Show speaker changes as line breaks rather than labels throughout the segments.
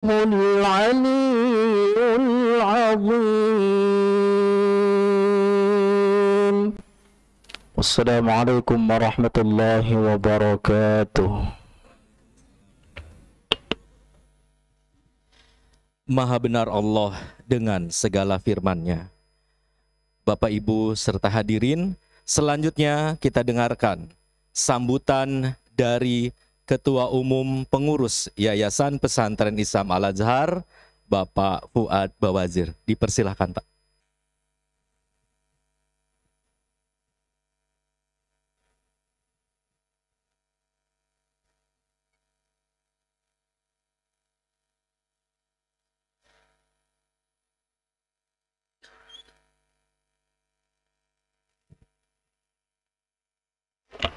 العلي العظيم. السلام عليكم ورحمة الله وبركاته.
Maha benar Allah dengan segala firman-Nya. Bapak, Ibu, serta hadirin, selanjutnya kita dengarkan sambutan dari Ketua Umum Pengurus Yayasan Pesantren Islam Al-Azhar, Bapak Fuad Bawazir. Dipersilahkan, Pak.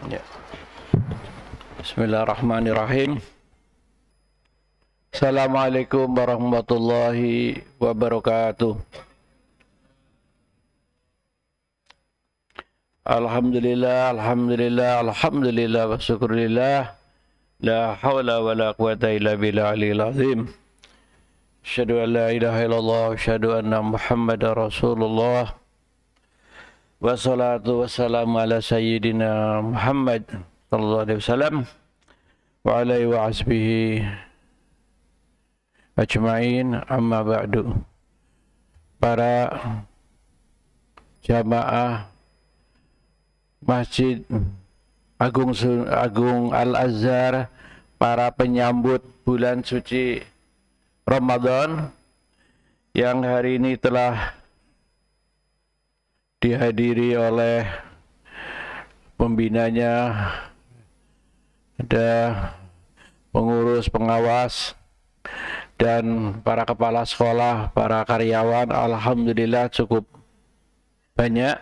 Ya. Bismillahirrahmanirrahim. Assalamualaikum warahmatullahi wabarakatuh. Alhamdulillah, alhamdulillah, alhamdulillah wa syukurillah. La hawla wa la quwata illa billahil azim. Asyhadu an la ilaha illallah wa asyhadu anna Muhammadar Rasulullah. Wassalatu wassalamu ala sayyidina Muhammad sallallahu alaihi wasallam wa alaihi wa asbihi ajma'in, amma ba'du. Para jamaah Masjid Agung Al-Azhar, para penyambut bulan suci Ramadan yang hari ini telah dihadiri oleh pembinanya, ada pengurus, pengawas, dan para kepala sekolah, para karyawan. Alhamdulillah cukup banyak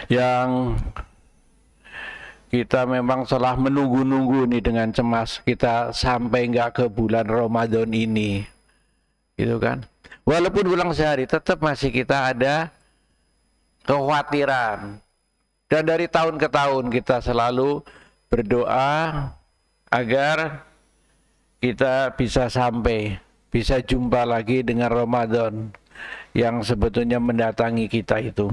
yang kita memang telah menunggu-nunggu nih dengan cemas, kita sampai nggak ke bulan Ramadan ini, gitu kan. Walaupun ulang sehari, tetap masih kita ada kekhawatiran. Dan dari tahun ke tahun kita selalu berdoa agar kita bisa sampai, bisa jumpa lagi dengan Ramadan yang sebetulnya mendatangi kita itu.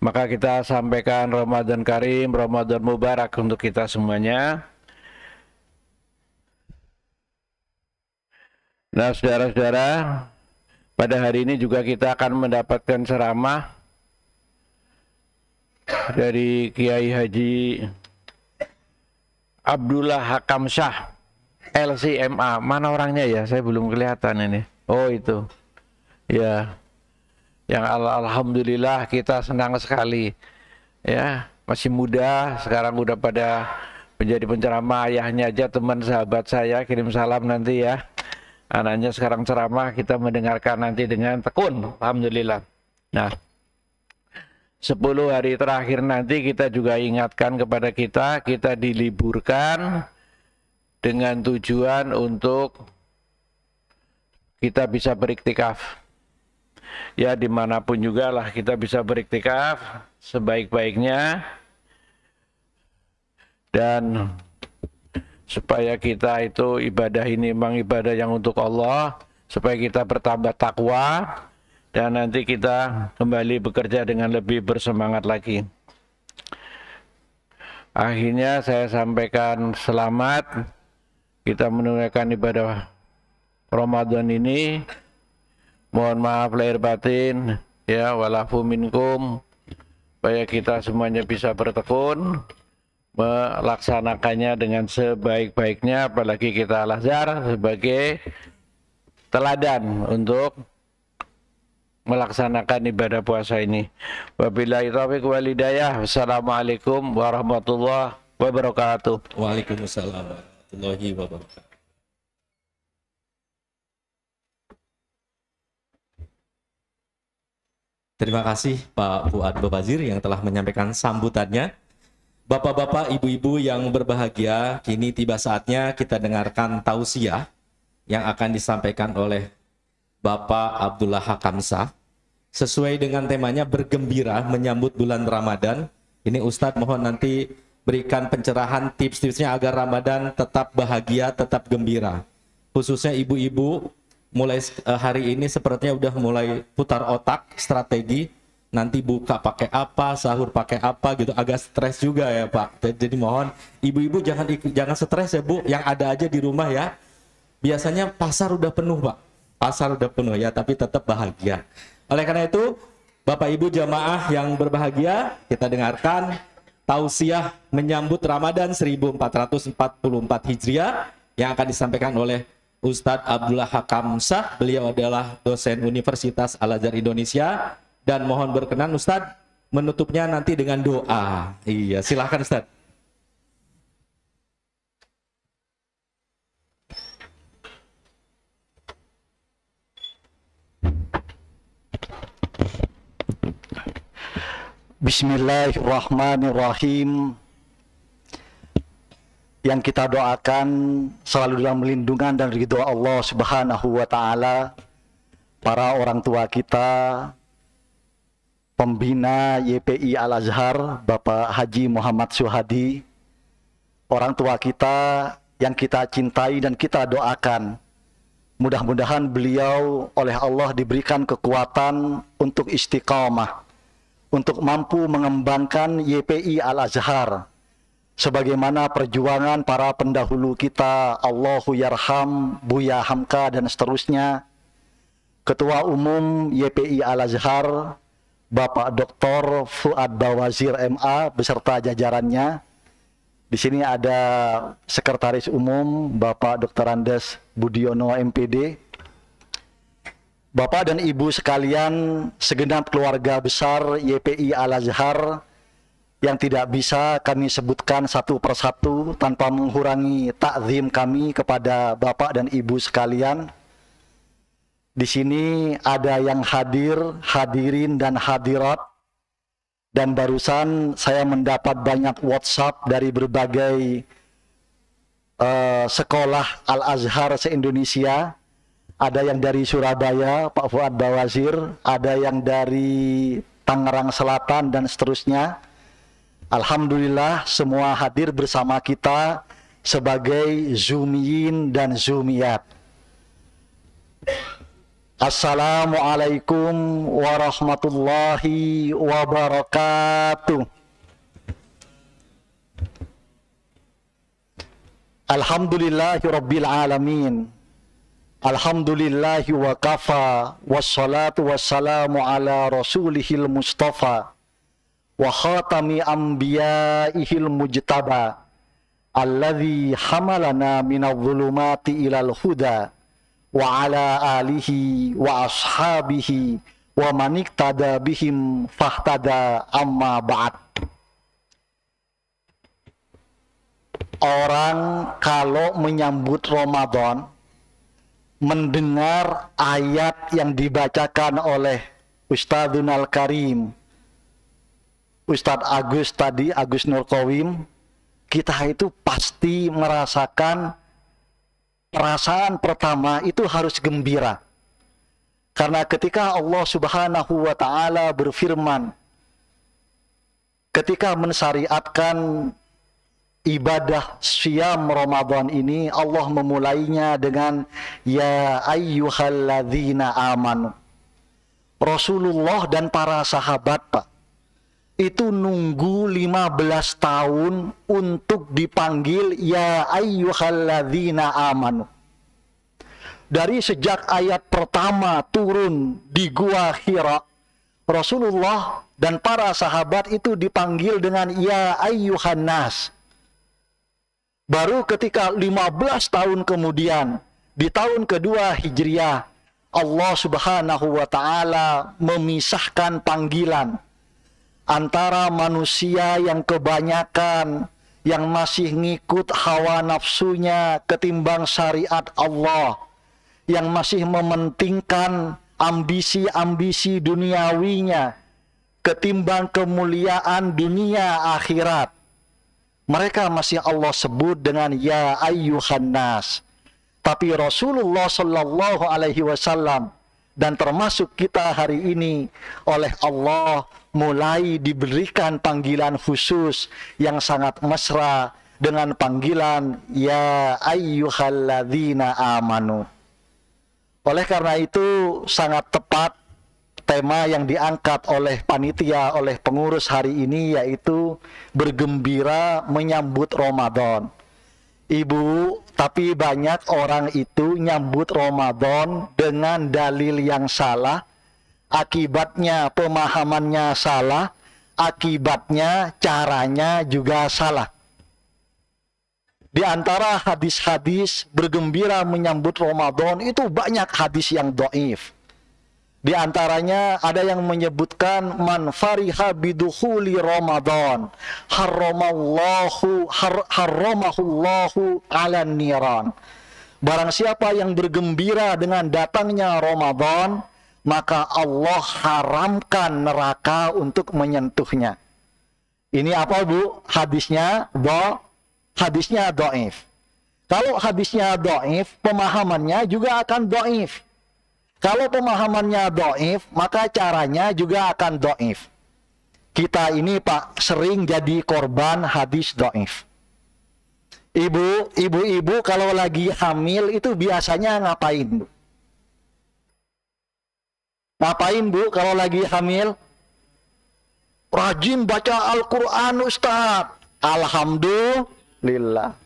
Maka kita sampaikan Ramadan Karim, Ramadan Mubarak untuk kita semuanya. Nah, saudara-saudara, pada hari ini juga kita akan mendapatkan ceramah dari Kiai Haji Abdullah Hakam Shah, LCMA. Mana orangnya ya? Saya belum kelihatan ini. Oh, itu. Ya. Yang alhamdulillah kita senang sekali. Ya, masih muda, sekarang udah pada menjadi penceramah. Ayahnya aja teman sahabat saya, kirim salam nanti ya. Anaknya sekarang ceramah, kita mendengarkan nanti dengan tekun. Alhamdulillah. Nah, 10 hari terakhir nanti kita juga ingatkan kepada kita diliburkan dengan tujuan untuk kita bisa beriktikaf. Ya, dimanapun juga lah kita bisa beriktikaf sebaik-baiknya. Dan supaya kita itu ibadah ini memang ibadah yang untuk Allah, supaya kita bertambah takwa dan nanti kita kembali bekerja dengan lebih bersemangat lagi. Akhirnya saya sampaikan selamat kita menunaikan ibadah Ramadan ini. Mohon maaf lahir batin ya, walafu minkum, supaya kita semuanya bisa bertekun melaksanakannya dengan sebaik-baiknya, apalagi kita Al-Azhar sebagai teladan untuk melaksanakan ibadah puasa ini. Wabillahi taufiq wal hidayah. Wassalamualaikum warahmatullahi wabarakatuh.
Waalaikumsalam warahmatullahi wabarakatuh. Terima kasih Pak Fuad Bawazir yang telah menyampaikan sambutannya. Bapak-bapak, ibu-ibu yang berbahagia, kini tiba saatnya kita dengarkan tausiah yang akan disampaikan oleh Bapak Abdullah Hakam Shah. Sesuai dengan temanya bergembira menyambut bulan Ramadan. Ini Ustadz mohon nanti berikan pencerahan tips-tipsnya agar Ramadan tetap bahagia, tetap gembira. Khususnya ibu-ibu mulai hari ini sepertinya udah mulai putar otak strategi, nanti buka pakai apa, sahur pakai apa gitu, agak stres juga ya Pak. Jadi mohon ibu-ibu jangan stres ya Bu, yang ada aja di rumah ya. Biasanya pasar udah penuh Pak, pasar udah penuh ya, tapi tetap bahagia. Oleh karena itu Bapak Ibu jamaah yang berbahagia, kita dengarkan tausiah menyambut Ramadan 1444 Hijriah yang akan disampaikan oleh Ustadz Abdullah Hakam Shah. Beliau adalah dosen Universitas Al-Azhar Indonesia, dan mohon berkenan Ustadz menutupnya nanti dengan doa. Iya, silahkan Ustadz.
Bismillahirrahmanirrahim. Yang kita doakan selalu dalam lindungan dan ridho Allah Subhanahu wa Ta'ala, para orang tua kita, pembina YPI Al-Azhar, Bapak Haji Muhammad Suhadi, orang tua kita yang kita cintai dan kita doakan. Mudah-mudahan beliau oleh Allah diberikan kekuatan untuk istiqamah, untuk mampu mengembangkan YPI Al-Azhar sebagaimana perjuangan para pendahulu kita, Allahu Yarham, Buya Hamka dan seterusnya. Ketua Umum YPI Al-Azhar Bapak Dr. Fuad Bawazir MA beserta jajarannya. Di sini ada Sekretaris Umum Bapak Dr. Andes Budiono MPD. Bapak dan Ibu sekalian, segenap keluarga besar YPI Al-Azhar yang tidak bisa kami sebutkan satu persatu tanpa mengurangi takzim kami kepada Bapak dan Ibu sekalian. Di sini ada yang hadir, hadirin dan hadirat, dan barusan saya mendapat banyak WhatsApp dari berbagai sekolah Al-Azhar se-Indonesia. Ada yang dari Surabaya, Pak Fuad Bawazir, ada yang dari Tangerang Selatan dan seterusnya. Alhamdulillah semua hadir bersama kita sebagai Zumiyin dan Zumiyat. Assalamualaikum warahmatullahi wabarakatuh. Alhamdulillahi rabbil alamin. Alhamdulillahi wa kafa, wassalatu wassalamu ala rasulihil mustafa, wa khatami anbiya'ihil mujtaba, alladhi hamalana minadh-dhulumati ilal huda, wa ala alihi wa ashabihi wa maniktada bihim fahtada amma ba'd. Orang kalau menyambut Ramadan, mendengar ayat yang dibacakan oleh Ustadzun Al-Karim, Ustadz Agus tadi, Agus Nurqawim, kita itu pasti merasakan perasaan pertama itu harus gembira. Karena ketika Allah Subhanahu wa Ta'ala berfirman, ketika mensyariatkan ibadah Syam Ramadan ini, Allah memulainya dengan ya ayyuhalladzina amanu. Rasulullah dan para sahabat, Pak, itu nunggu 15 tahun untuk dipanggil ya ayyuhalladzina amanu. Dari sejak ayat pertama turun di Gua Hira, Rasulullah dan para sahabat itu dipanggil dengan ya ayyuhan nas. Baru ketika 15 tahun kemudian, di tahun kedua Hijriah, Allah Subhanahu wa Ta'ala memisahkan panggilan antara manusia yang kebanyakan, yang masih ngikut hawa nafsunya ketimbang syariat Allah, yang masih mementingkan ambisi-ambisi duniawinya ketimbang kemuliaan dunia akhirat. Mereka masih Allah sebut dengan ya ayyuhan nas. Tapi Rasulullah sallallahu alaihi wasallam dan termasuk kita hari ini oleh Allah mulai diberikan panggilan khusus yang sangat mesra dengan panggilan ya ayyuhalladzina amanu. Oleh karena itu sangat tepat tema yang diangkat oleh panitia, oleh pengurus hari ini, yaitu bergembira menyambut Ramadan. Ibu, tapi banyak orang itu nyambut Ramadan dengan dalil yang salah, akibatnya pemahamannya salah, akibatnya caranya juga salah. Di antara hadis-hadis bergembira menyambut Ramadan itu banyak hadis yang dhaif. Di antaranya ada yang menyebutkan man fariha bidukhuli Ramadan harramahullahu 'alan niran. Barang siapa yang bergembira dengan datangnya Ramadan, maka Allah haramkan neraka untuk menyentuhnya. Ini apa, Bu? Hadisnya dhaif. Kalau hadisnya dhaif, pemahamannya juga akan dhaif. Kalau pemahamannya dhaif, maka caranya juga akan dhaif. Kita ini, Pak, sering jadi korban hadis dhaif. Ibu-ibu kalau lagi hamil itu biasanya ngapain, Bu? Ngapain, Bu, kalau lagi hamil? Rajin baca Al-Quran, Ustaz. Alhamdulillah.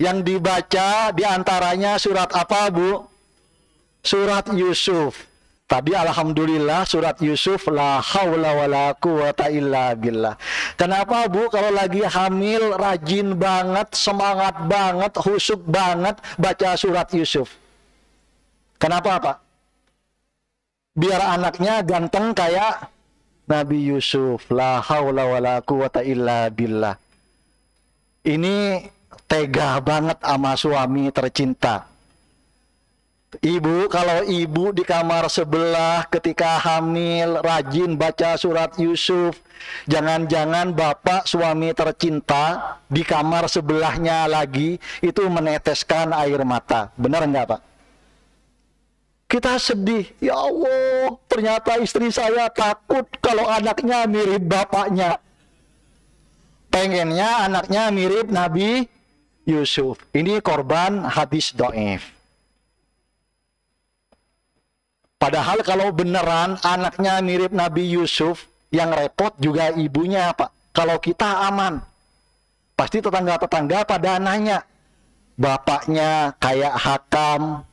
Yang dibaca diantaranya surat apa, Bu? Surat Yusuf. Tadi alhamdulillah surat Yusuf, la haula wala quwata illa billah. Kenapa, Bu, kalau lagi hamil rajin banget, semangat banget, khusyuk banget baca surat Yusuf? Kenapa, Pak? Biar anaknya ganteng kayak Nabi Yusuf. La haula wala quwata illa billah. Ini tega banget sama suami tercinta. Ibu, kalau ibu di kamar sebelah ketika hamil rajin baca surat Yusuf, jangan-jangan bapak suami tercinta di kamar sebelahnya lagi itu meneteskan air mata. Benar enggak, Pak? Kita sedih, ya Allah, ternyata istri saya takut kalau anaknya mirip bapaknya. Pengennya anaknya mirip Nabi Yusuf. Ini korban hadis dhaif. Padahal kalau beneran anaknya mirip Nabi Yusuf, yang repot juga ibunya, Pak. Kalau kita aman. Pasti tetangga-tetangga pada nanya, bapaknya kayak Hakam.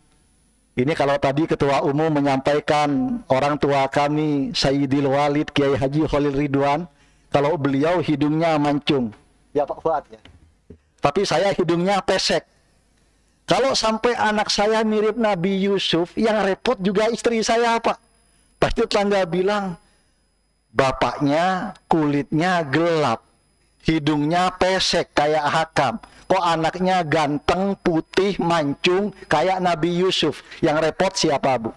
Ini kalau tadi Ketua Umum menyampaikan orang tua kami, Sayyidil Walid Kiai Haji Khalil Ridwan, kalau beliau hidungnya mancung. Ya, Pak Fuad ya. Tapi saya hidungnya pesek. Kalau sampai anak saya mirip Nabi Yusuf, yang repot juga istri saya, Pak. Pasti tetangga bilang, bapaknya kulitnya gelap, hidungnya pesek kayak Hakam. Kok anaknya ganteng, putih, mancung kayak Nabi Yusuf? Yang repot siapa, Bu?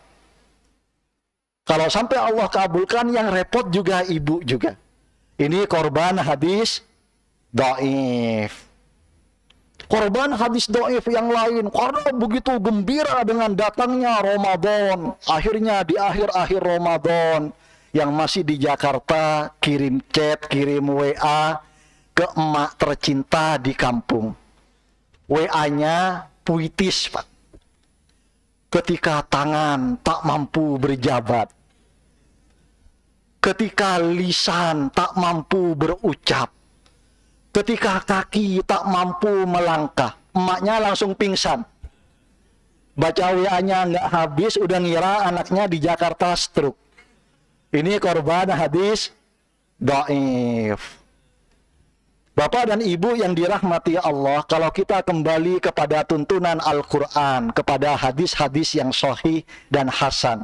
Kalau sampai Allah kabulkan, yang repot juga ibu juga. Ini korban hadis dhaif. Korban hadis dhaif yang lain, karena begitu gembira dengan datangnya Ramadan, akhirnya di akhir-akhir Ramadan yang masih di Jakarta kirim chat, kirim WA ke emak tercinta di kampung. WA-nya puitis, Pak. Ketika tangan tak mampu berjabat, ketika lisan tak mampu berucap, ketika kaki tak mampu melangkah, emaknya langsung pingsan. Baca WA-nya nggak habis, udah ngira anaknya di Jakarta stroke. Ini korban hadis dhaif. Bapak dan Ibu yang dirahmati Allah, kalau kita kembali kepada tuntunan Al-Quran, kepada hadis-hadis yang sahih dan hasan,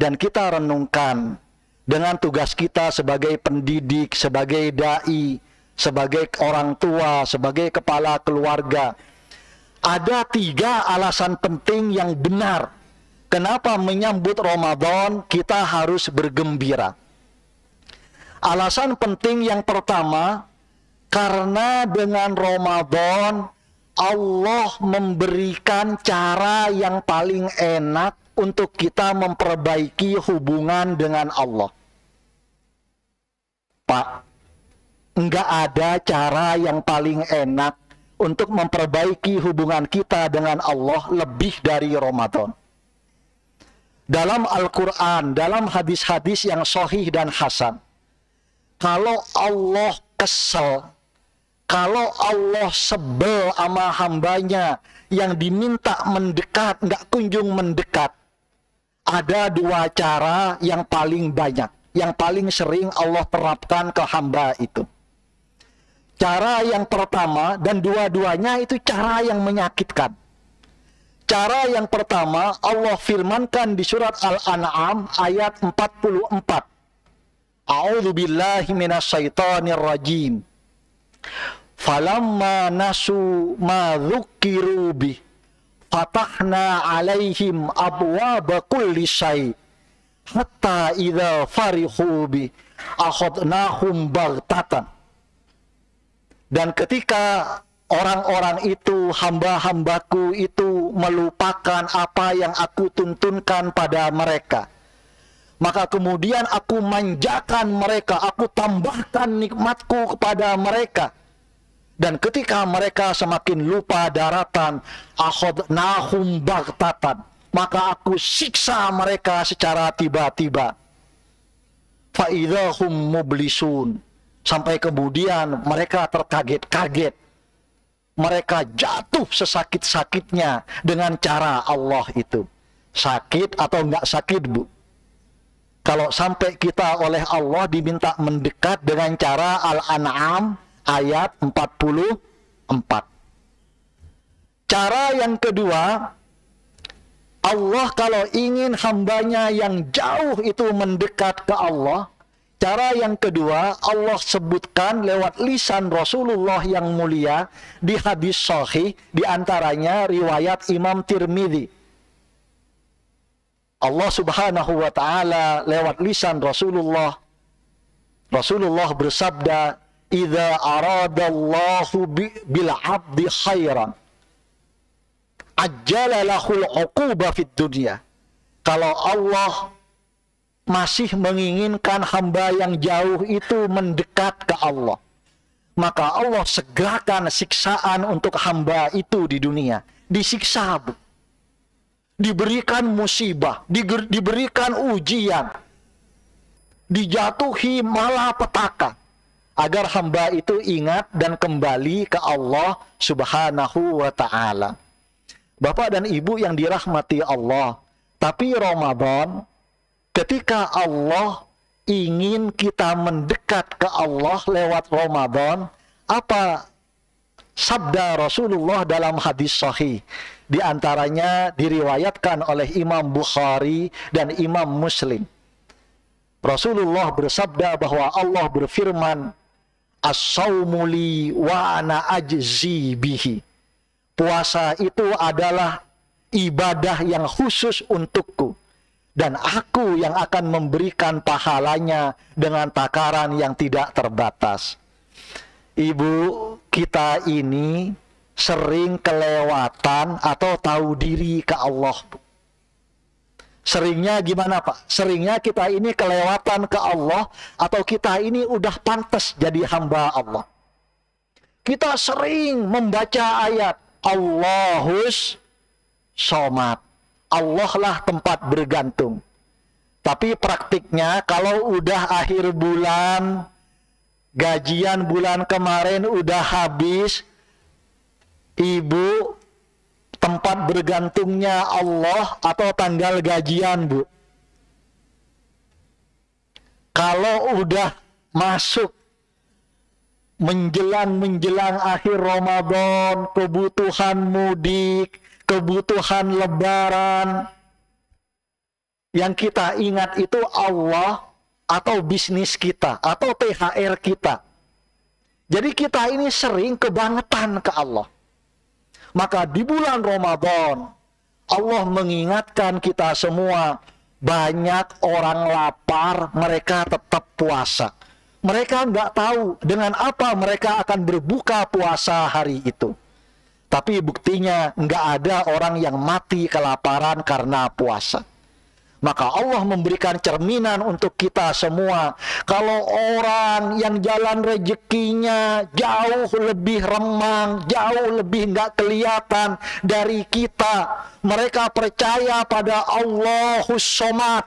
dan kita renungkan dengan tugas kita sebagai pendidik, sebagai da'i, sebagai orang tua, sebagai kepala keluarga, ada 3 alasan penting yang benar kenapa menyambut Ramadan kita harus bergembira. Alasan penting yang pertama, karena dengan Ramadan Allah memberikan cara yang paling enak untuk kita memperbaiki hubungan dengan Allah. Pak, enggak ada cara yang paling enak untuk memperbaiki hubungan kita dengan Allah lebih dari Ramadan. Dalam Al-Quran, dalam hadis-hadis yang sahih dan hasan, kalau Allah kesel, kalau Allah sebel sama hambanya yang diminta mendekat, nggak kunjung mendekat, ada dua cara yang paling banyak, yang paling sering Allah terapkan ke hamba itu. Cara yang pertama, dan dua-duanya itu cara yang menyakitkan. Cara yang pertama, Allah firmankan di surat Al-An'am ayat 44. A'udzu billahi minasyaitonir rajim. Falamma nasu ma dzukiru bih fatahna 'alaihim abwaaba kulli syai' hatta idza farihu bi akhadnahum baghtatan. Dan ketika orang-orang itu, hamba-hambaku itu melupakan apa yang aku tuntunkan pada mereka, maka kemudian aku manjakan mereka, aku tambahkan nikmatku kepada mereka. Dan ketika mereka semakin lupa daratan, akhadnahum baghtatan, maka aku siksa mereka secara tiba-tiba. Fa idzahum mublisun, sampai kemudian mereka terkaget-kaget. Mereka jatuh sesakit-sakitnya dengan cara Allah itu. Sakit atau enggak sakit, Bu? Kalau sampai kita oleh Allah diminta mendekat dengan cara Al-An'am ayat 44. Cara yang kedua, Allah kalau ingin hambanya yang jauh itu mendekat ke Allah, cara yang kedua, Allah sebutkan lewat lisan Rasulullah yang mulia di hadis sahih, di antaranya riwayat Imam Tirmidzi. Allah Subhanahu wa taala lewat lisan Rasulullah bersabda, "Idza aradallahu bil 'abdi khairan, ajjala lahul 'uquba fid dunya." Kalau Allah masih menginginkan hamba yang jauh itu mendekat ke Allah, maka Allah segerakan siksaan untuk hamba itu di dunia. Disiksa, Bu. Diberikan musibah, diberikan ujian, dijatuhi malapetaka, agar hamba itu ingat dan kembali ke Allah Subhanahu wa ta'ala. Bapak dan Ibu yang dirahmati Allah, tapi Ramadan, ketika Allah ingin kita mendekat ke Allah lewat Ramadan, apa sabda Rasulullah dalam hadis sahih? Di antaranya diriwayatkan oleh Imam Bukhari dan Imam Muslim. Rasulullah bersabda bahwa Allah berfirman, "As-saumu li wa ana ajzi bihi." Puasa itu adalah ibadah yang khusus untukku, dan aku yang akan memberikan pahalanya dengan takaran yang tidak terbatas. Ibu, kita ini sering kelewatan atau tahu diri ke Allah. Seringnya gimana, Pak? Seringnya kita ini kelewatan ke Allah, atau kita ini udah pantas jadi hamba Allah. Kita sering membaca ayat Allahus Somad, Allah lah tempat bergantung. Tapi praktiknya kalau udah akhir bulan, gajian bulan kemarin udah habis, Ibu, tempat bergantungnya Allah atau tanggal gajian, Bu? Kalau udah masuk menjelang akhir Ramadan, kebutuhan mudik, kebutuhan lebaran, yang kita ingat itu Allah atau bisnis kita atau THR kita. Jadi kita ini sering kebangetan ke Allah. Maka di bulan Ramadan, Allah mengingatkan kita semua, banyak orang lapar, mereka tetap puasa. Mereka nggak tahu dengan apa mereka akan berbuka puasa hari itu. Tapi buktinya nggak ada orang yang mati kelaparan karena puasa. Maka Allah memberikan cerminan untuk kita semua. Kalau orang yang jalan rezekinya jauh lebih remang, jauh lebih nggak kelihatan dari kita, mereka percaya pada Allahus Somad,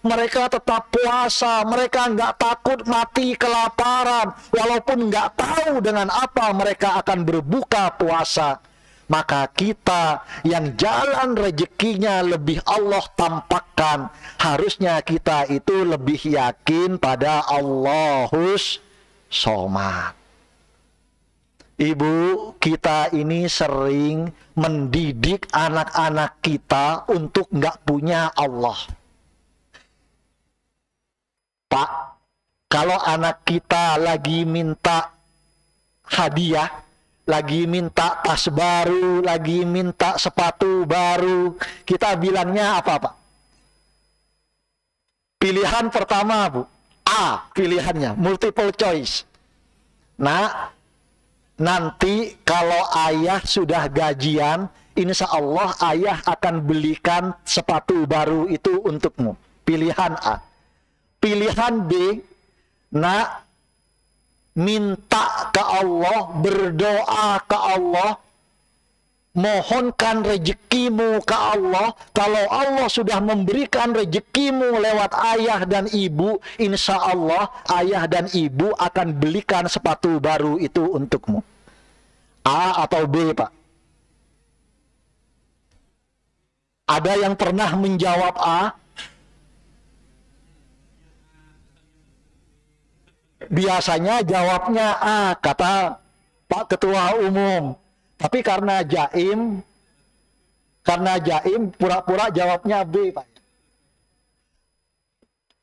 mereka tetap puasa, mereka nggak takut mati kelaparan, walaupun nggak tahu dengan apa mereka akan berbuka puasa. Maka kita yang jalan rezekinya lebih Allah tampakkan, harusnya kita itu lebih yakin pada Allahus Somad. Ibu, kita ini sering mendidik anak-anak kita untuk nggak punya Allah. Pak, kalau anak kita lagi minta hadiah, lagi minta tas baru, lagi minta sepatu baru, kita bilangnya apa, Pak? Pilihan pertama, Bu, A pilihannya, multiple choice. Nah, nanti kalau ayah sudah gajian, insya Allah ayah akan belikan sepatu baru itu untukmu. Pilihan A. Pilihan B, nak, minta ke Allah, berdoa ke Allah, mohonkan rezekimu ke Allah. Kalau Allah sudah memberikan rezekimu lewat ayah dan ibu, insya Allah ayah dan ibu akan belikan sepatu baru itu untukmu. A atau B, Pak? Ada yang pernah menjawab A? Biasanya jawabnya A, kata Pak Ketua Umum. Tapi karena jaim pura-pura jawabnya B, Pak.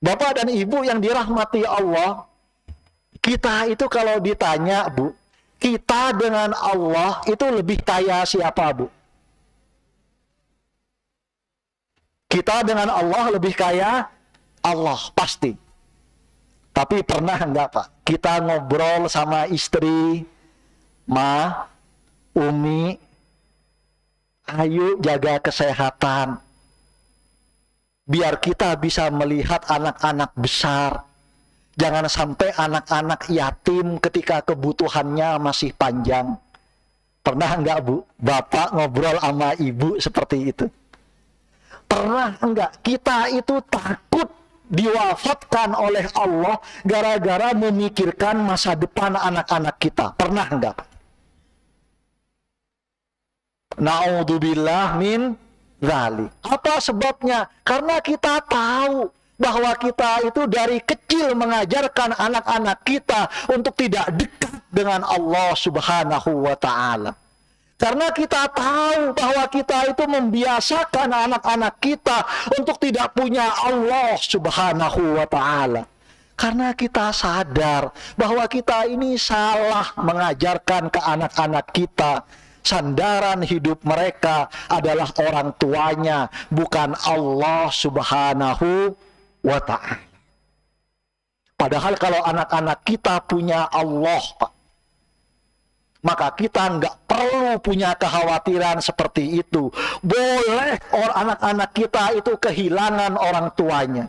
Bapak dan Ibu yang dirahmati Allah, kita itu kalau ditanya, Bu, kita dengan Allah itu lebih kaya siapa, Bu? Kita dengan Allah lebih kaya Allah, pasti. Tapi pernah enggak, Pak, kita ngobrol sama istri, Ma, Umi, ayo jaga kesehatan, biar kita bisa melihat anak-anak besar. Jangan sampai anak-anak yatim ketika kebutuhannya masih panjang. Pernah enggak, Bu, Bapak ngobrol sama Ibu seperti itu? Pernah enggak kita itu takut diwafatkan oleh Allah gara-gara memikirkan masa depan anak-anak kita? Pernah enggak? Na'udzubillah min dzalik. Apa sebabnya? Karena kita tahu bahwa kita itu dari kecil mengajarkan anak-anak kita untuk tidak dekat dengan Allah Subhanahu wa ta'ala. Karena kita tahu bahwa kita itu membiasakan anak-anak kita untuk tidak punya Allah Subhanahu wa ta'ala. Karena kita sadar bahwa kita ini salah mengajarkan ke anak-anak kita. Sandaran hidup mereka adalah orang tuanya, bukan Allah Subhanahu wa ta'ala. Padahal kalau anak-anak kita punya Allah, Pak, maka kita nggak perlu punya kekhawatiran seperti itu. Boleh anak-anak kita itu kehilangan orang tuanya,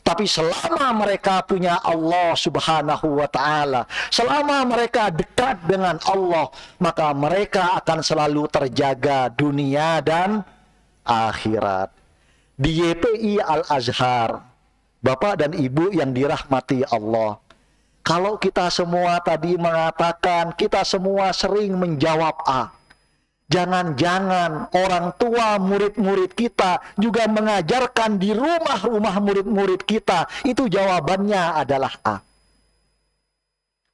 tapi selama mereka punya Allah Subhanahu wa ta'ala, selama mereka dekat dengan Allah, maka mereka akan selalu terjaga dunia dan akhirat. Di YPI Al-Azhar, Bapak dan Ibu yang dirahmati Allah, kalau kita semua tadi mengatakan, kita semua sering menjawab A. Jangan-jangan orang tua murid-murid kita juga mengajarkan di rumah-rumah murid-murid kita, itu jawabannya adalah A.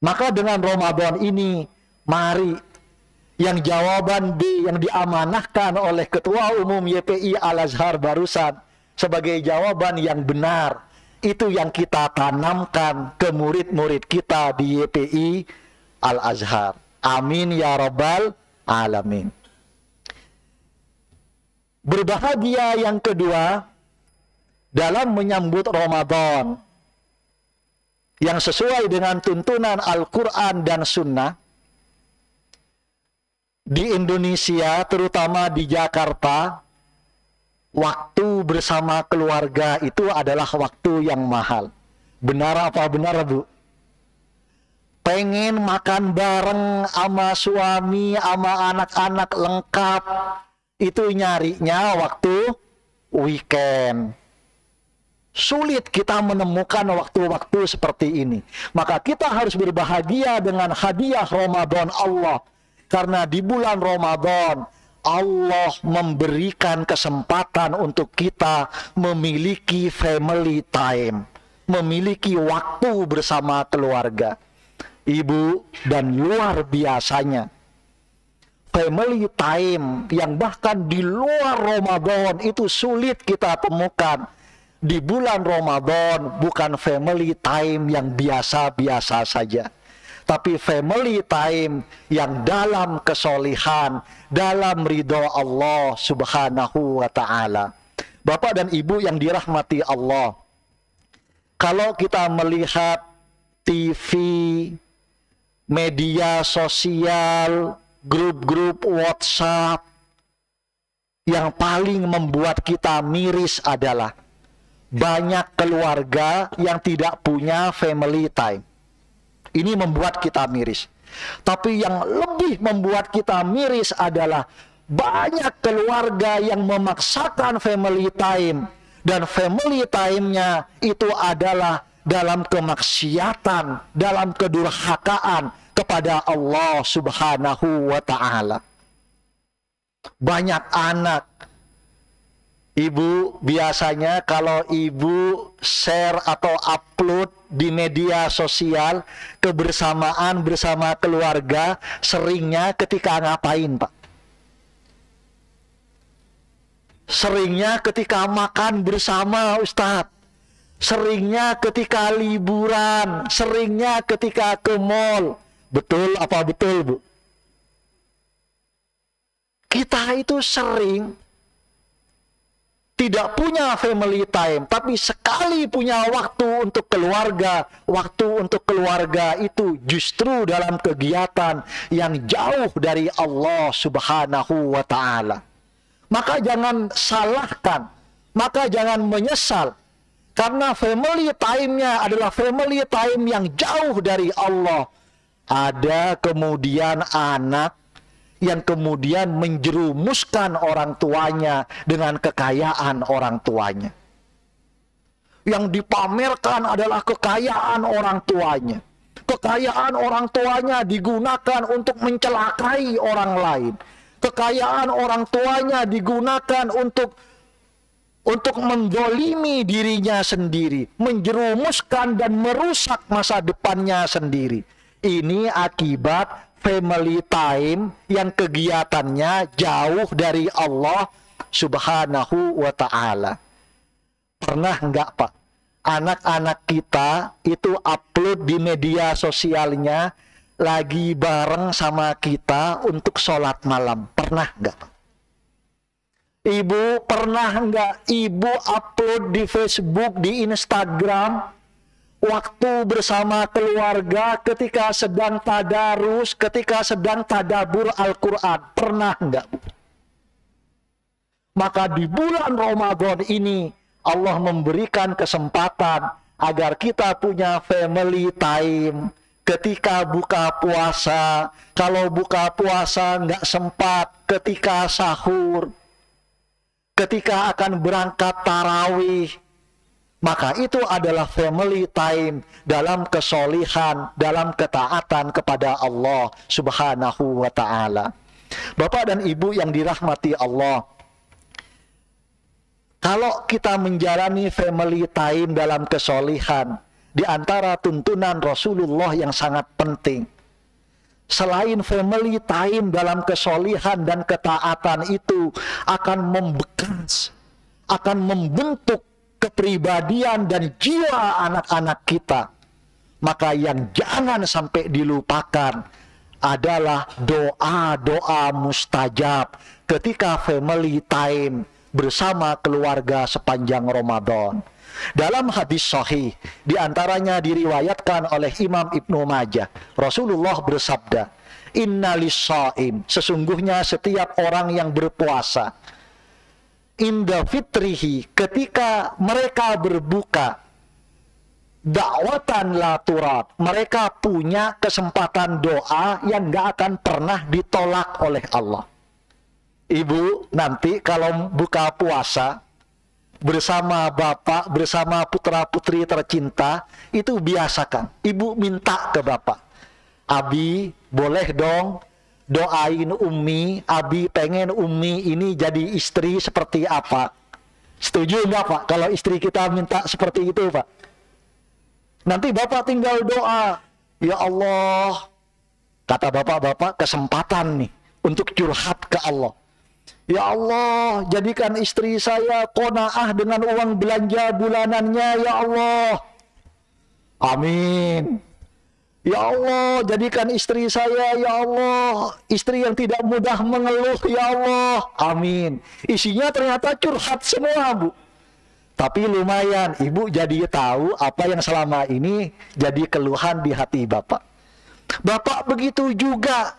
Maka dengan Ramadan ini, mari yang jawaban B yang diamanahkan oleh Ketua Umum YPI Al-Azhar barusan sebagai jawaban yang benar, itu yang kita tanamkan ke murid-murid kita di YPI Al-Azhar. Amin ya Rabbal Alamin. Berbahagia yang kedua dalam menyambut Ramadan yang sesuai dengan tuntunan Al-Quran dan Sunnah. di Indonesia, terutama di Jakarta, waktu bersama keluarga itu adalah waktu yang mahal. Benar apa benar, Bu? Pengen makan bareng sama suami, sama anak-anak lengkap, itu nyarinya waktu weekend. Sulit kita menemukan waktu-waktu seperti ini. Maka kita harus berbahagia dengan hadiah Ramadan Allah. Karena di bulan Ramadan, Allah memberikan kesempatan untuk kita memiliki family time. Memiliki waktu bersama keluarga. Ibu, dan luar biasanya family time yang bahkan di luar Ramadan itu sulit kita temukan. Di bulan Ramadan bukan family time yang biasa-biasa saja, tapi family time yang dalam kesolihan, dalam ridho Allah Subhanahu wa ta'ala. Bapak dan Ibu yang dirahmati Allah, kalau kita melihat TV, media sosial, grup-grup WhatsApp, yang paling membuat kita miris adalah banyak keluarga yang tidak punya family time. Ini membuat kita miris. Tapi yang lebih membuat kita miris adalah banyak keluarga yang memaksakan family time, dan family time-nya itu adalah dalam kemaksiatan, dalam kedurhakaan kepada Allah Subhanahu wa ta'ala. Banyak anak, ibu biasanya kalau ibu share atau upload di media sosial kebersamaan bersama keluarga, seringnya ketika ngapain, Pak? Seringnya ketika makan bersama, Ustadz. Seringnya ketika liburan, seringnya ketika ke mall. Betul apa betul, Bu? Kita itu sering tidak punya family time, tapi sekali punya waktu untuk keluarga, waktu untuk keluarga itu justru dalam kegiatan yang jauh dari Allah Subhanahu wa ta'ala. Maka jangan salahkan, maka jangan menyesal, karena family time-nya adalah family time yang jauh dari Allah. Ada kemudian anak yang kemudian menjerumuskan orang tuanya dengan kekayaan orang tuanya. Yang dipamerkan adalah kekayaan orang tuanya. Kekayaan orang tuanya digunakan untuk mencelakai orang lain. Kekayaan orang tuanya digunakan untuk mendolimi dirinya sendiri, menjerumuskan dan merusak masa depannya sendiri. Ini akibat family time yang kegiatannya jauh dari Allah Subhanahu wa ta'ala. Pernah enggak, Pak, anak-anak kita itu upload di media sosialnya lagi bareng sama kita untuk sholat malam? Pernah enggak, Pak? Ibu, pernah enggak ibu upload di Facebook, di Instagram, waktu bersama keluarga ketika sedang tadarus, ketika sedang tadabbur Al-Quran? Pernah enggak? Maka di bulan Ramadan ini Allah memberikan kesempatan agar kita punya family time. Ketika buka puasa, kalau buka puasa enggak sempat, ketika sahur, ketika akan berangkat tarawih, maka itu adalah family time dalam kesolihan, dalam ketaatan kepada Allah Subhanahu wa ta'ala. Bapak dan Ibu yang dirahmati Allah, kalau kita menjalani family time dalam kesolihan, di antara tuntunan Rasulullah yang sangat penting, selain family time dalam kesolihan dan ketaatan itu akan membekas, akan membentuk kepribadian dan jiwa anak-anak kita, maka yang jangan sampai dilupakan adalah doa-doa mustajab ketika family time bersama keluarga sepanjang Ramadan. Dalam hadis sahih, diantaranya diriwayatkan oleh Imam Ibnu Majah, Rasulullah bersabda, Innalis-shaim, sesungguhnya setiap orang yang berpuasa, inda fitrihi, ketika mereka berbuka, dakwatan la turat, mereka punya kesempatan doa yang gak akan pernah ditolak oleh Allah. Ibu nanti kalau buka puasa bersama bapak, bersama putra-putri tercinta, itu biasakan. Ibu minta ke bapak, Abi boleh dong doain Umi, Abi pengen Umi ini jadi istri seperti apa. Setuju nggak Pak kalau istri kita minta seperti itu Pak? Nanti bapak tinggal doa, ya Allah, kata bapak-bapak, kesempatan nih untuk curhat ke Allah. Ya Allah, jadikan istri saya qanaah dengan uang belanja bulanannya, ya Allah. Amin. Ya Allah, jadikan istri saya, ya Allah, istri yang tidak mudah mengeluh, ya Allah. Amin. Isinya ternyata curhat semua, Bu. Tapi lumayan, Ibu jadi tahu apa yang selama ini jadi keluhan di hati Bapak. Bapak begitu juga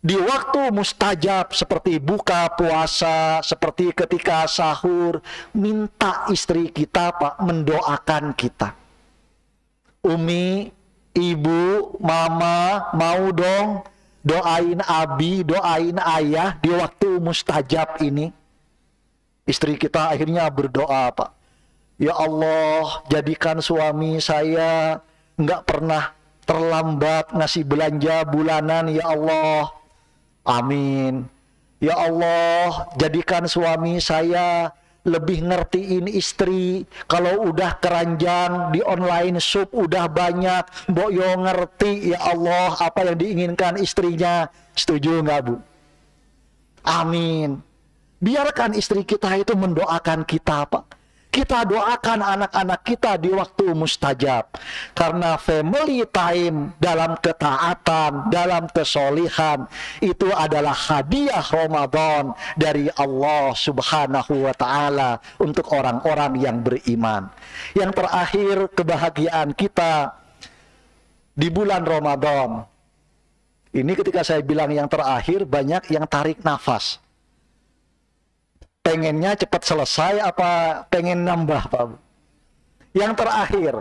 di waktu mustajab seperti buka puasa, seperti ketika sahur, minta istri kita Pak mendoakan kita. Umi, Ibu, Mama, mau dong doain Abi, doain Ayah di waktu mustajab ini. Istri kita akhirnya berdoa Pak, ya Allah, jadikan suami saya nggak pernah terlambat ngasih belanja bulanan, ya Allah. Amin. Ya Allah, jadikan suami saya lebih ngertiin istri. Kalau udah keranjang di online shop udah banyak, Mbok yo ngerti ya Allah apa yang diinginkan istrinya. Setuju nggak Bu? Amin. Biarkan istri kita itu mendoakan kita Pak. Kita doakan anak-anak kita di waktu mustajab. Karena family time dalam ketaatan, dalam kesolihan, itu adalah hadiah Ramadan dari Allah Subhanahu wa Ta'ala untuk orang-orang yang beriman. Yang terakhir, kebahagiaan kita di bulan Ramadan. Ini ketika saya bilang yang terakhir, banyak yang tarik nafas. Pengennya cepat selesai apa pengen nambah Pak? Yang terakhir,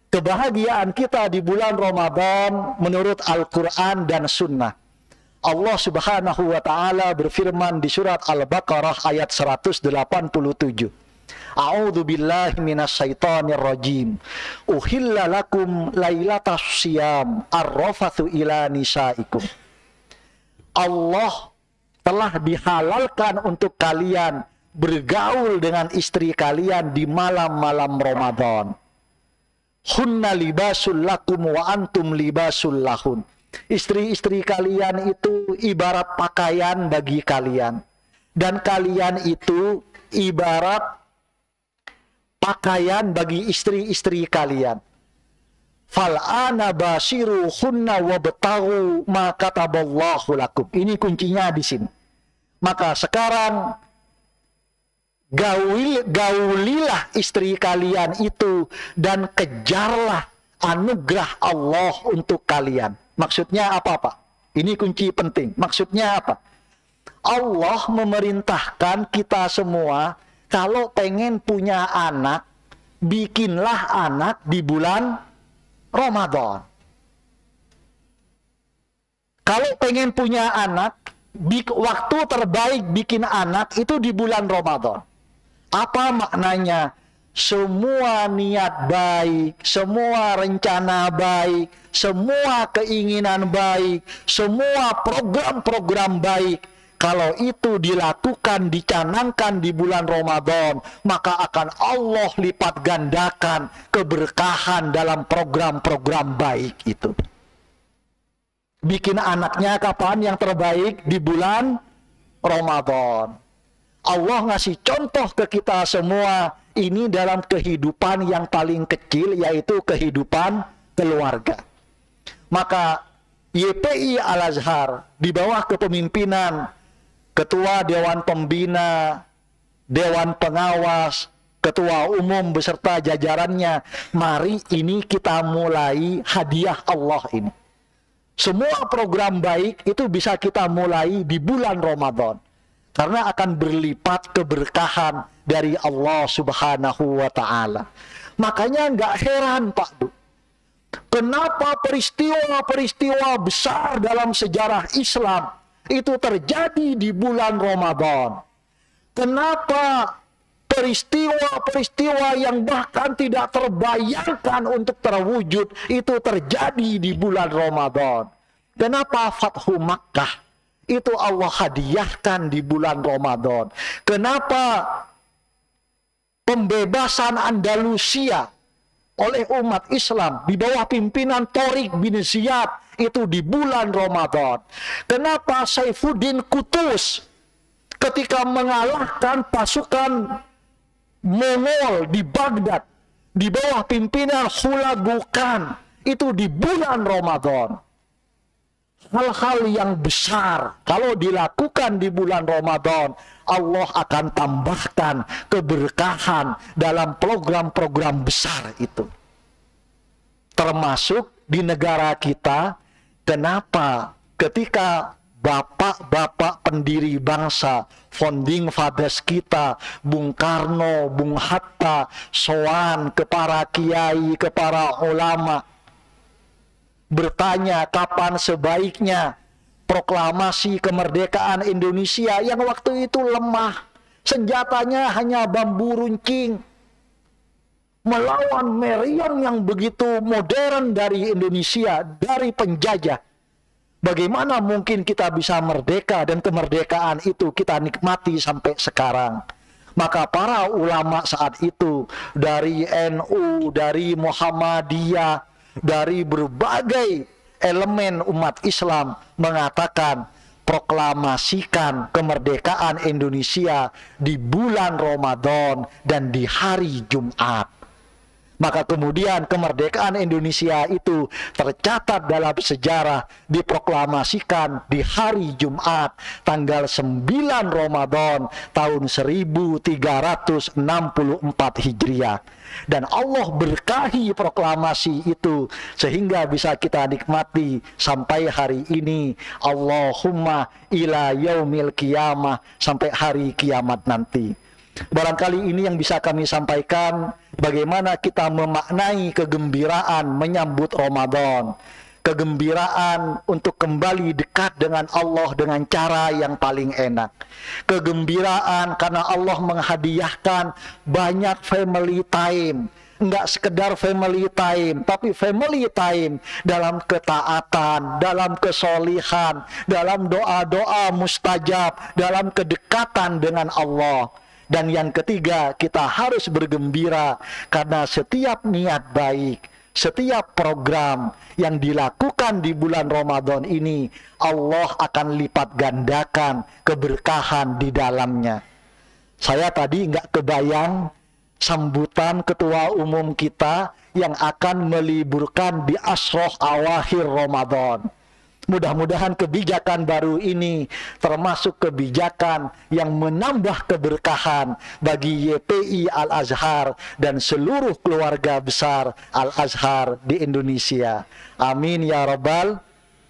kebahagiaan kita di bulan Ramadan menurut Al-Quran dan Sunnah. Allah Subhanahu wa Ta'ala berfirman di surat Al-Baqarah ayat 187. A'udzu billahi minasyaitonir rajim. Uhilla lakum lailatas syiyam ar-rafathu ila nisaikum. Allah telah dihalalkan untuk kalian bergaul dengan istri kalian di malam-malam Ramadan. Hunna libasul lakum wa antum libasul lahun. Istri-istri kalian itu ibarat pakaian bagi kalian. Dan kalian itu ibarat pakaian bagi istri-istri kalian. Fal'ana basiru hunna wabtaghu ma kataballahu lakum. Ini kuncinya di sini. Maka sekarang gaulilah istri kalian itu dan kejarlah anugerah Allah untuk kalian. Maksudnya apa Pak? Ini kunci penting. Maksudnya apa? Allah memerintahkan kita semua kalau pengen punya anak, bikinlah anak di bulan Ramadan. Kalau pengen punya anak, waktu terbaik bikin anak itu di bulan Ramadan. Apa maknanya? Semua niat baik, semua rencana baik, semua keinginan baik, semua program-program baik, kalau itu dilakukan, dicanangkan di bulan Ramadan, maka akan Allah lipat gandakan keberkahan dalam program-program baik itu. Bikin anaknya kapan yang terbaik? Di bulan Ramadan. Allah ngasih contoh ke kita semua ini dalam kehidupan yang paling kecil, yaitu kehidupan keluarga. Maka YPI Al-Azhar di bawah kepemimpinan Ketua Dewan Pembina, Dewan Pengawas, Ketua Umum beserta jajarannya, mari ini kita mulai hadiah Allah ini. Semua program baik itu bisa kita mulai di bulan Ramadan. Karena akan berlipat keberkahan dari Allah Subhanahu wa Ta'ala. Makanya nggak heran Pak Du, kenapa peristiwa-peristiwa besar dalam sejarah Islam itu terjadi di bulan Ramadan. Kenapa peristiwa-peristiwa yang bahkan tidak terbayangkan untuk terwujud itu terjadi di bulan Ramadan. Kenapa Fathu Makkah itu Allah hadiahkan di bulan Ramadan? Kenapa pembebasan Andalusia oleh umat Islam di bawah pimpinan Tariq bin Ziyad itu di bulan Ramadan? Kenapa Saifuddin Qutuz ketika mengalahkan pasukan Mongol di Baghdad di bawah pimpinan Hulagu Khan itu di bulan Ramadan? Hal-hal yang besar kalau dilakukan di bulan Ramadan, Allah akan tambahkan keberkahan dalam program-program besar itu. Termasuk di negara kita, kenapa ketika bapak-bapak pendiri bangsa, founding fathers kita, Bung Karno, Bung Hatta, sowan ke para kiai, ke para ulama, bertanya kapan sebaiknya proklamasi kemerdekaan Indonesia yang waktu itu lemah, senjatanya hanya bambu runcing, melawan meriam yang begitu modern dari Indonesia, dari penjajah. Bagaimana mungkin kita bisa merdeka dan kemerdekaan itu kita nikmati sampai sekarang? Maka para ulama saat itu dari NU, dari Muhammadiyah, dari berbagai elemen umat Islam mengatakan proklamasikan kemerdekaan Indonesia di bulan Ramadan dan di hari Jumat. Maka kemudian kemerdekaan Indonesia itu tercatat dalam sejarah diproklamasikan di hari Jumat tanggal 9 Ramadan tahun 1364 Hijriah. Dan Allah berkahi proklamasi itu sehingga bisa kita nikmati sampai hari ini. Allahumma ila yaumil qiyamah, sampai hari kiamat nanti. Barangkali ini yang bisa kami sampaikan, bagaimana kita memaknai kegembiraan menyambut Ramadan. Kegembiraan untuk kembali dekat dengan Allah dengan cara yang paling enak. Kegembiraan karena Allah menghadiahkan banyak family time. Enggak sekedar family time, tapi family time dalam ketaatan, dalam kesolihan, dalam doa-doa mustajab, dalam kedekatan dengan Allah. Dan yang ketiga, kita harus bergembira karena setiap niat baik, setiap program yang dilakukan di bulan Ramadan ini, Allah akan lipat gandakan keberkahan di dalamnya. Saya tadi nggak kebayang sambutan ketua umum kita yang akan meliburkan di Ashroh awakhir Ramadan. Mudah-mudahan kebijakan baru ini termasuk kebijakan yang menambah keberkahan bagi YPI Al-Azhar dan seluruh keluarga besar Al-Azhar di Indonesia. Amin ya rabbal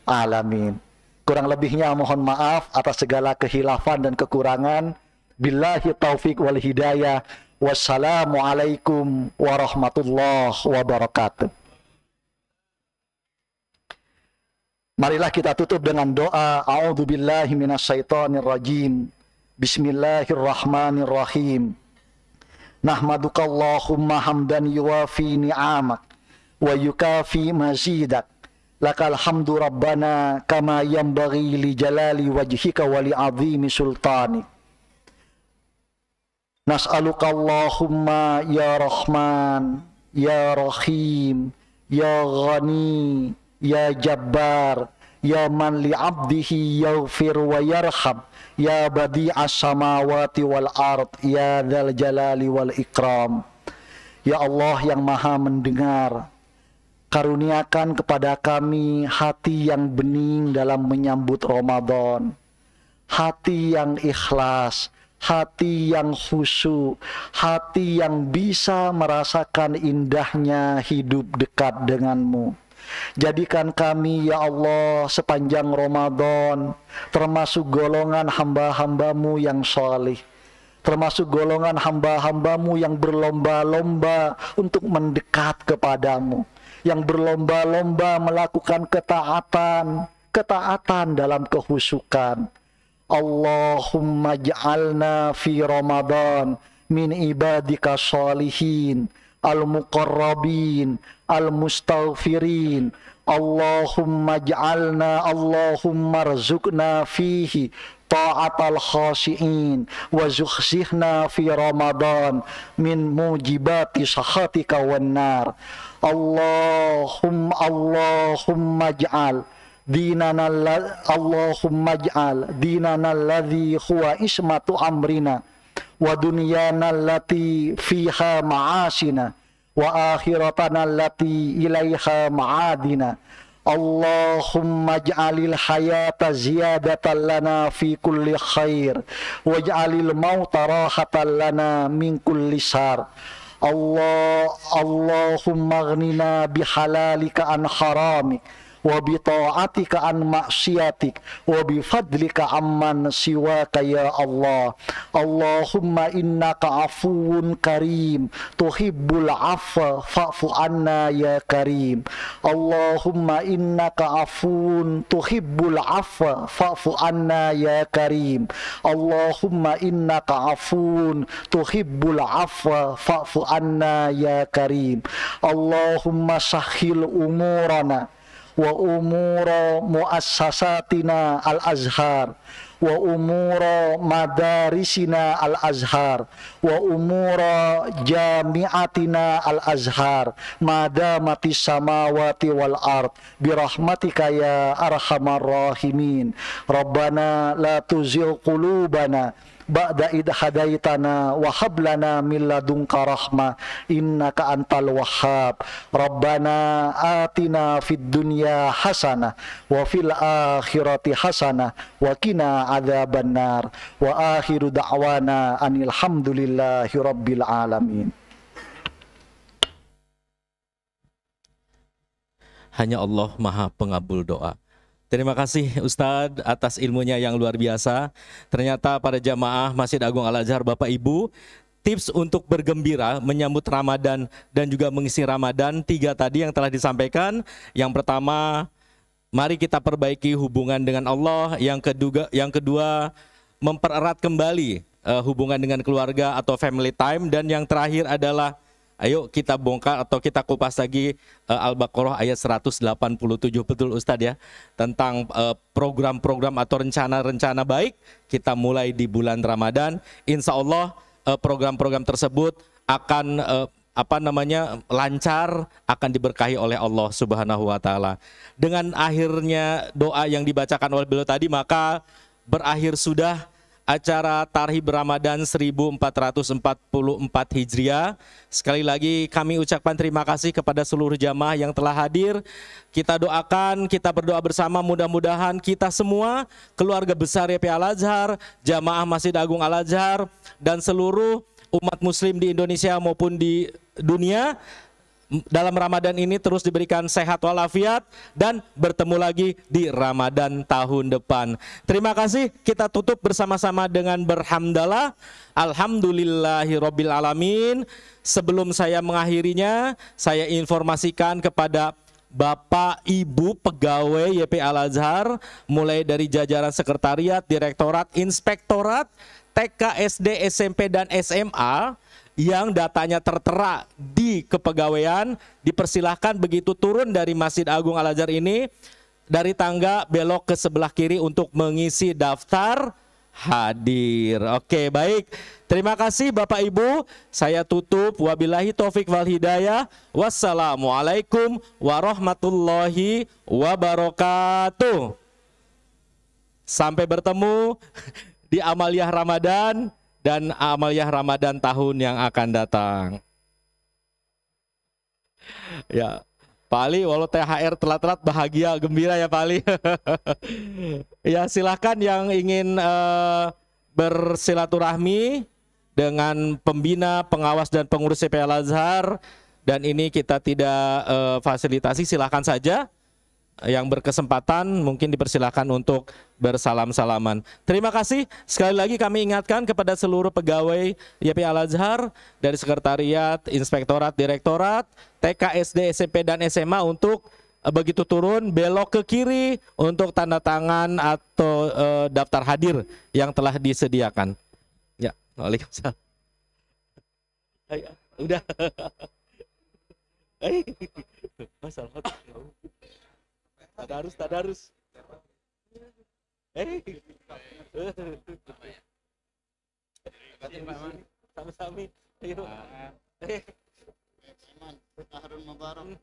alamin. Kurang lebihnya mohon maaf atas segala kehilafan dan kekurangan. Billahi taufik wal hidayah. Wassalamualaikum warahmatullahi wabarakatuh. Marilah kita tutup dengan doa. A'udzubillahi minasyaitonirrajim. Bismillahirrahmanirrahim. Nahmaduka Allahumma hamdan yuwafi ni'amak wa yukafi mazidak. Lakal hamdu rabbana kama yanbaghi li jalali wajhika wa li azimi sultanik. Nas'aluka Allahumma ya Rahman, ya Rahim, ya Ghani, ya Jabbar, ya man li abdihi yaghfir wa yarham, ya badi'as samawati wal ard, ya dzal jalali wal ikram. Ya Allah yang maha mendengar, karuniakan kepada kami hati yang bening dalam menyambut Ramadan, hati yang ikhlas, hati yang khusyuk, hati yang bisa merasakan indahnya hidup dekat denganmu. Jadikan kami ya Allah sepanjang Ramadan termasuk golongan hamba-hambamu yang soleh, termasuk golongan hamba-hambamu yang berlomba-lomba untuk mendekat kepadamu, yang berlomba-lomba melakukan ketaatan dalam kehusukan. Allahumma ja'alna fi Ramadan min ibadika sholihin al-muqarrabin al-mustaghfirin. Allahumma ja'alna, Allahumma rzuqna fihi ta'atal khashi'in wa zukhzihna fi Ramadan min mujibati sakhatika wan nar. Allahumma ja'al dinana, Allahumma ja'al dinana alladhi huwa ismatu amrina wa dunyana allati fiha ma'asina wa akhiratana allati ilaiha ma'adina. Allahumma ja'alil hayata ziyadatan lana fi kulli khair waj'alil mauta rahatan lana min kulli sar. Allahumma aghnina bihalalika an haramik wa bi ta'atika an maksiatik wa bi fadlika amman siwaka ya Allah. Allahumma innaka afuwun karim tuhibbul afwa fa'fu anna ya karim. Allahumma innaka afuwun tuhibbul afwa fa'fu anna ya karim. Allahumma innaka afuwun tuhibbul afwa fa'fu anna ya karim. Allahumma sahhil umurana wa umura muassasatina al-azhar wa umura madarisina al-azhar wa umura jamiatina al-azhar madamatis samawati wal ard birahmatika ya arhamar rahimin. Rabbana la tuzigh qulubana ba'da id hadaitana wa hab lana min ladunka rahmah innaka antal wahhab. Rabbana atina fid dunya hasanah wa fil akhirati hasanah wa qina adzabannar. Wa akhiru da'wana anil hamdulillahi rabbil alamin.
Hanya Allah Maha Pengabul doa. Terima kasih Ustadz atas ilmunya yang luar biasa. Ternyata pada jamaah Masjid Agung Al-Azhar Bapak Ibu, tips untuk bergembira menyambut Ramadan dan juga mengisi Ramadan 3 tadi yang telah disampaikan. Yang pertama, mari kita perbaiki hubungan dengan Allah. Yang kedua, mempererat kembali hubungan dengan keluarga atau family time. Dan yang terakhir adalah ayo kita bongkar atau kita kupas lagi Al-Baqarah ayat 187, betul Ustadz ya, tentang program-program atau rencana-rencana baik kita mulai di bulan Ramadan. Insya Allah program-program tersebut akan lancar, akan diberkahi oleh Allah Subhanahu wa taala. Dengan akhirnya doa yang dibacakan oleh beliau tadi, maka berakhir sudah acara Tarhib Ramadan 1444 Hijriah. Sekali lagi kami ucapkan terima kasih kepada seluruh jamaah yang telah hadir. Kita doakan, kita berdoa bersama, mudah-mudahan kita semua, keluarga besar YP Al-Azhar, jamaah Masjid Agung Al-Azhar, dan seluruh umat muslim di Indonesia maupun di dunia, dalam Ramadan ini terus diberikan sehat walafiat dan bertemu lagi di Ramadan tahun depan. Terima kasih. Kita tutup bersama-sama dengan berhamdalah. Alhamdulillahirabbil alamin. Sebelum saya mengakhirinya, saya informasikan kepada Bapak Ibu pegawai YP Al-Azhar, mulai dari jajaran sekretariat, direktorat, inspektorat, TK, SD, SMP, dan SMA yang datanya tertera di kepegawaian, dipersilahkan begitu turun dari Masjid Agung Al-Azhar ini, dari tangga belok ke sebelah kiri untuk mengisi daftar hadir. Oke, baik. Terima kasih Bapak Ibu. Saya tutup. Wabillahi taufik wal hidayah. Wassalamualaikum warahmatullahi wabarakatuh. Sampai bertemu di Amaliyah Ramadan dan Amaliyah Ramadan tahun yang akan datang. Ya, Pak Ali, walau THR telat-telat bahagia, gembira ya Pak Ali. Ya, silahkan yang ingin bersilaturahmi dengan pembina, pengawas dan pengurus YP Al-Azhar dan ini kita tidak fasilitasi, silahkan saja yang berkesempatan mungkin dipersilahkan untuk bersalam-salaman. Terima kasih. Sekali lagi kami ingatkan kepada seluruh pegawai YP Al-Azhar dari Sekretariat, Inspektorat, Direktorat, TK, SD, SMP, dan SMA untuk begitu turun belok ke kiri untuk tanda tangan atau daftar hadir yang telah disediakan. Ya, waalaikumsalam. Ayo, udah. Masalah. Tadarus. Sama-sama. Ayo. Harun Mubarak.